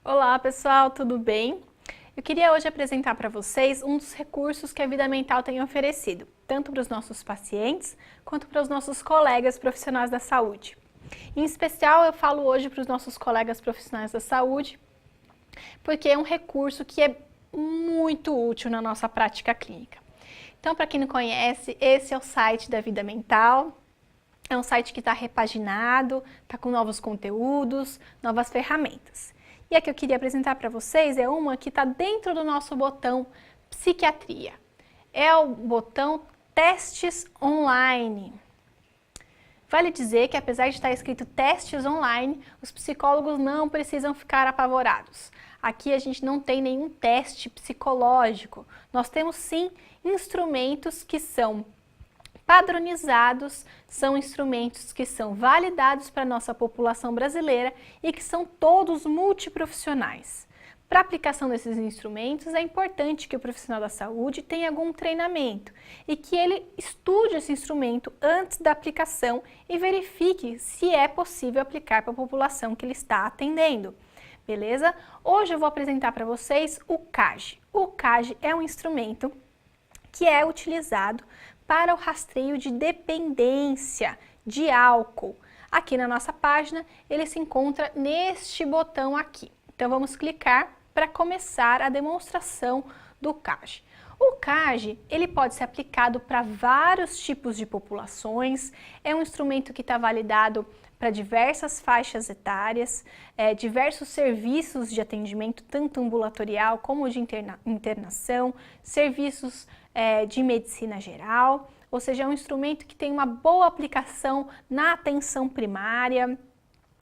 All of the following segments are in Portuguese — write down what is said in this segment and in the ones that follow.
Olá pessoal, tudo bem? Eu queria hoje apresentar para vocês um dos recursos que a Vida Mental tem oferecido, tanto para os nossos pacientes quanto para os nossos colegas profissionais da saúde. Em especial eu falo hoje para os nossos colegas profissionais da saúde, porque é um recurso que é muito útil na nossa prática clínica. Então, para quem não conhece, esse é o site da Vida Mental. É um site que está repaginado, está com novos conteúdos, novas ferramentas. E a que eu queria apresentar para vocês é uma que está dentro do nosso botão Psiquiatria. É o botão Testes Online. Vale dizer que apesar de estar escrito Testes Online, os psicólogos não precisam ficar apavorados. Aqui a gente não tem nenhum teste psicológico. Nós temos sim instrumentos que são padronizados, são instrumentos que são validados para a nossa população brasileira e que são todos multiprofissionais. Para a aplicação desses instrumentos, é importante que o profissional da saúde tenha algum treinamento e que ele estude esse instrumento antes da aplicação e verifique se é possível aplicar para a população que ele está atendendo. Beleza? Hoje eu vou apresentar para vocês o CAGE. O CAGE é um instrumento que é utilizado para o rastreio de dependência de álcool. Aqui na nossa página, ele se encontra neste botão aqui. Então, vamos clicar para começar a demonstração do CAGE. O CAGE, ele pode ser aplicado para vários tipos de populações, é um instrumento que está validado para diversas faixas etárias, diversos serviços de atendimento, tanto ambulatorial como de internação, serviços de medicina geral, ou seja, é um instrumento que tem uma boa aplicação na atenção primária.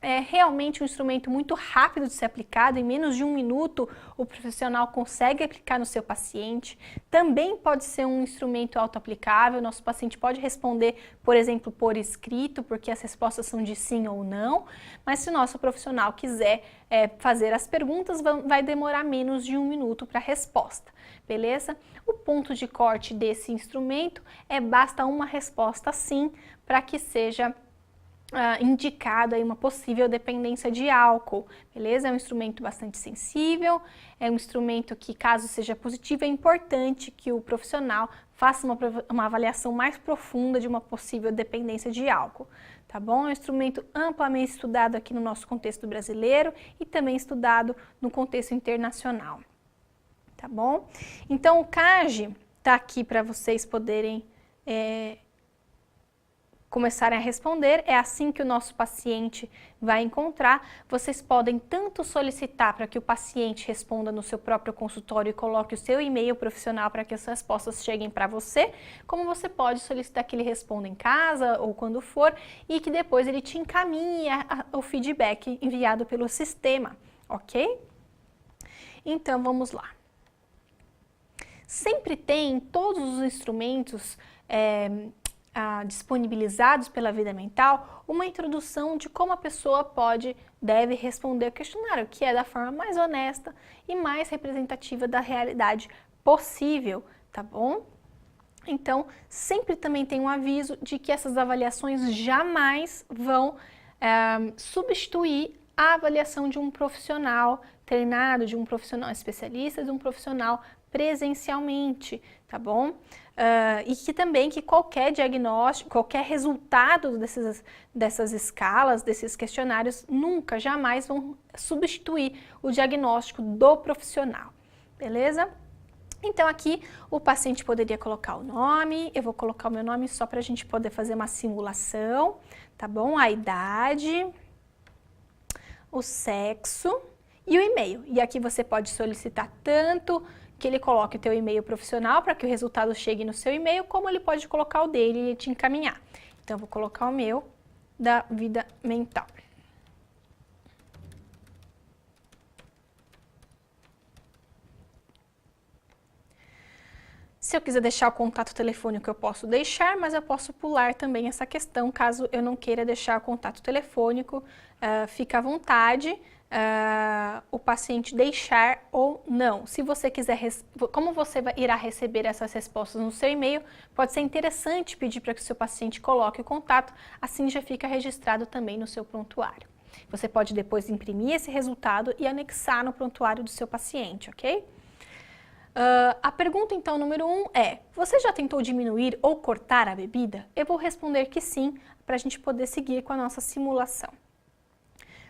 É realmente um instrumento muito rápido de ser aplicado, em menos de 1 minuto o profissional consegue aplicar no seu paciente. Também pode ser um instrumento autoaplicável, nosso paciente pode responder, por exemplo, por escrito, porque as respostas são de sim ou não, mas se o nosso profissional quiser fazer as perguntas, vai demorar menos de 1 minuto para a resposta, beleza? O ponto de corte desse instrumento basta uma resposta sim para que seja indicado aí uma possível dependência de álcool, beleza? É um instrumento bastante sensível, é um instrumento que, caso seja positivo, é importante que o profissional faça uma avaliação mais profunda de uma possível dependência de álcool, tá bom? É um instrumento amplamente estudado aqui no nosso contexto brasileiro e também estudado no contexto internacional, tá bom? Então, o CAGE tá aqui para vocês poderem começarem a responder, é assim que o nosso paciente vai encontrar. Vocês podem tanto solicitar para que o paciente responda no seu próprio consultório e coloque o seu e-mail profissional para que as respostas cheguem para você, como você pode solicitar que ele responda em casa ou quando for e que depois ele te encaminhe o feedback enviado pelo sistema, ok? Então, vamos lá. Sempre tem todos os instrumentos disponibilizados pela Vida Mental, uma introdução de como a pessoa deve responder o questionário, que é da forma mais honesta e mais representativa da realidade possível, tá bom? Então, sempre também tem um aviso de que essas avaliações jamais vão substituir a avaliação de um profissional treinado, de um profissional especialista, de um profissional presencialmente, tá bom? E que também qualquer diagnóstico, qualquer resultado dessas escalas, desses questionários, nunca, jamais vão substituir o diagnóstico do profissional, beleza? Então aqui o paciente poderia colocar o nome, eu vou colocar o meu nome só para a gente poder fazer uma simulação, tá bom? A idade, o sexo e o e-mail. E aqui você pode solicitar tanto que ele coloque o teu e-mail profissional para que o resultado chegue no seu e-mail, como ele pode colocar o dele e te encaminhar. Então, eu vou colocar o meu da Vida Mental. Se eu quiser deixar o contato telefônico, eu posso deixar, mas eu posso pular também essa questão, caso eu não queira deixar o contato telefônico, fica à vontade, o paciente deixar ou não. Se você quiser, como você irá receber essas respostas no seu e-mail, pode ser interessante pedir para que o seu paciente coloque o contato, assim já fica registrado também no seu prontuário. Você pode depois imprimir esse resultado e anexar no prontuário do seu paciente, ok? A pergunta então número 1 é: você já tentou diminuir ou cortar a bebida? Eu vou responder que sim, para a gente poder seguir com a nossa simulação.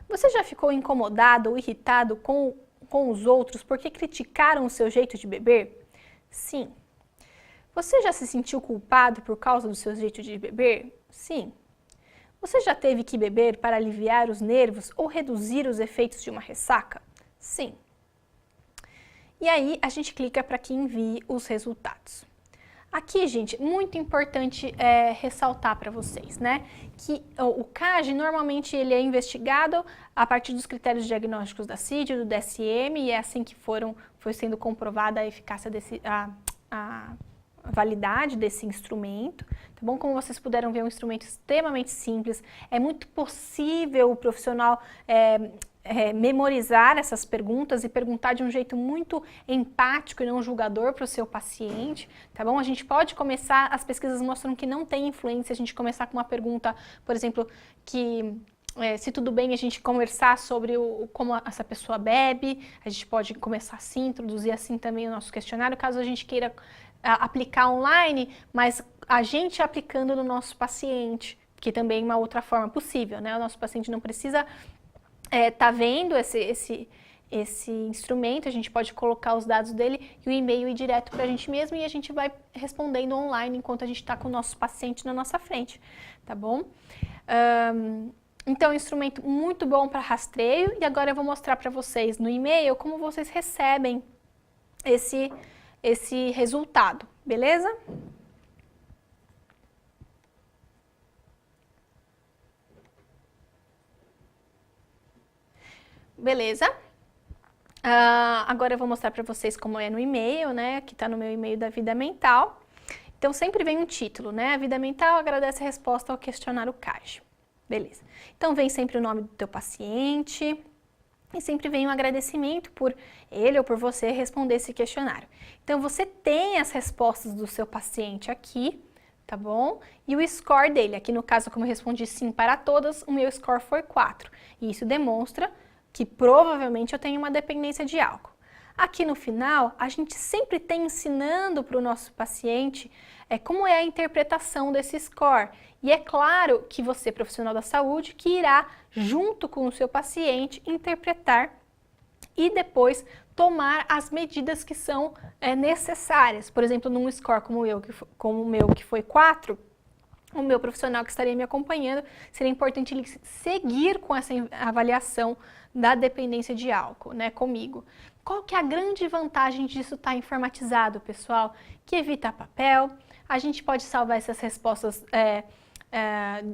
Você já ficou incomodado ou irritado com os outros porque criticaram o seu jeito de beber? Sim. Você já se sentiu culpado por causa do seu jeito de beber? Sim. Você já teve que beber para aliviar os nervos ou reduzir os efeitos de uma ressaca? Sim. E aí a gente clica para que envie os resultados. Aqui, gente, muito importante ressaltar para vocês, né, que o CAGE normalmente ele é investigado a partir dos critérios diagnósticos da CID, do DSM, e é assim que foi sendo comprovada a eficácia a validade desse instrumento, tá bom? Como vocês puderam ver, é um instrumento extremamente simples, é muito possível o profissional memorizar essas perguntas e perguntar de um jeito muito empático e não julgador para o seu paciente, tá bom? A gente pode começar, as pesquisas mostram que não tem influência a gente começar com uma pergunta, por exemplo, que se tudo bem a gente conversar sobre como essa pessoa bebe, a gente pode começar assim, introduzir assim também o nosso questionário, caso a gente queira aplicar online, mas a gente aplicando no nosso paciente, que também é uma outra forma possível, né? O nosso paciente não precisa tá vendo esse instrumento, a gente pode colocar os dados dele e o e-mail ir direto para a gente mesmo e a gente vai respondendo online enquanto a gente está com o nosso paciente na nossa frente, tá bom? Então, é um instrumento muito bom para rastreio e agora eu vou mostrar para vocês no e-mail como vocês recebem esse resultado, beleza? Beleza? Agora eu vou mostrar para vocês como é no e-mail, né? Que está no meu e-mail da Vida Mental. Então sempre vem um título, né? A Vida Mental agradece a resposta ao questionário CAGE. Beleza. Então vem sempre o nome do teu paciente e sempre vem um agradecimento por ele ou por você responder esse questionário. Então você tem as respostas do seu paciente aqui, tá bom? E o score dele, aqui no caso como eu respondi sim para todas, o meu score foi 4. E isso demonstra que provavelmente eu tenho uma dependência de álcool. Aqui no final, a gente sempre tem ensinando para o nosso paciente como é a interpretação desse score. E é claro que você, profissional da saúde, que irá, junto com o seu paciente, interpretar e depois tomar as medidas que são necessárias. Por exemplo, num score como o meu, que foi 4, o meu profissional que estaria me acompanhando, seria importante ele seguir com essa avaliação da dependência de álcool, né, comigo. Qual que é a grande vantagem disso estar informatizado, pessoal? Que evita papel, a gente pode salvar essas respostas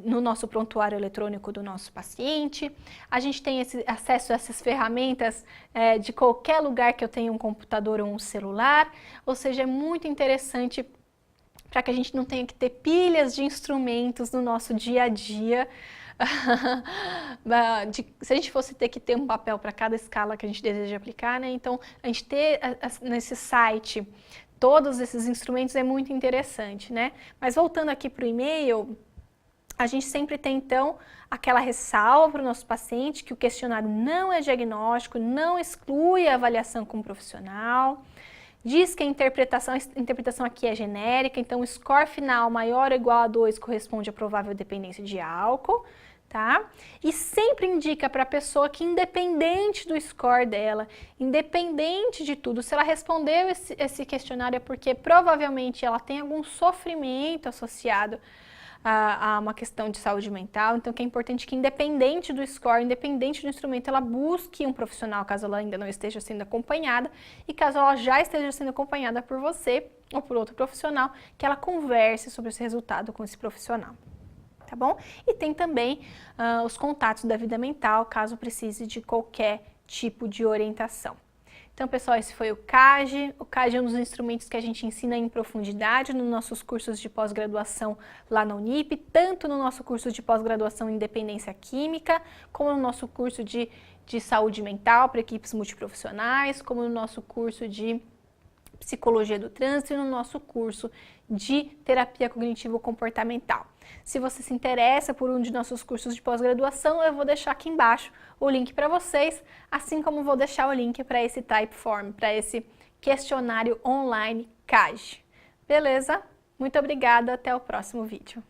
no nosso prontuário eletrônico do nosso paciente, a gente tem acesso a essas ferramentas de qualquer lugar que eu tenha um computador ou um celular, ou seja, é muito interessante para que a gente não tenha que ter pilhas de instrumentos no nosso dia a dia. Se a gente fosse ter que ter um papel para cada escala que a gente deseja aplicar, né? Então, a gente ter nesse site todos esses instrumentos é muito interessante, né? Mas voltando aqui para o e-mail, a gente sempre tem, então, aquela ressalva para o nosso paciente que o questionário não é diagnóstico, não exclui a avaliação com o profissional. Diz que a interpretação aqui é genérica, então o score final maior ou igual a 2 corresponde à provável dependência de álcool, tá? E sempre indica para a pessoa que independente do score dela, independente de tudo, se ela respondeu esse questionário é porque provavelmente ela tem algum sofrimento associado a uma questão de saúde mental, então que é importante que independente do score, independente do instrumento, ela busque um profissional caso ela ainda não esteja sendo acompanhada e caso ela já esteja sendo acompanhada por você ou por outro profissional, que ela converse sobre esse resultado com esse profissional, tá bom? E tem também os contatos da Vida Mental, caso precise de qualquer tipo de orientação. Então, pessoal, esse foi o CAGE. O CAGE é um dos instrumentos que a gente ensina em profundidade nos nossos cursos de pós-graduação lá na Unip, tanto no nosso curso de pós-graduação em dependência química, como no nosso curso de de saúde mental para equipes multiprofissionais, como no nosso curso de Psicologia do Trânsito e no nosso curso de Terapia Cognitivo-Comportamental. Se você se interessa por um de nossos cursos de pós-graduação, eu vou deixar aqui embaixo o link para vocês, assim como vou deixar o link para esse Typeform, para esse questionário online CAGE. Beleza? Muito obrigada, até o próximo vídeo.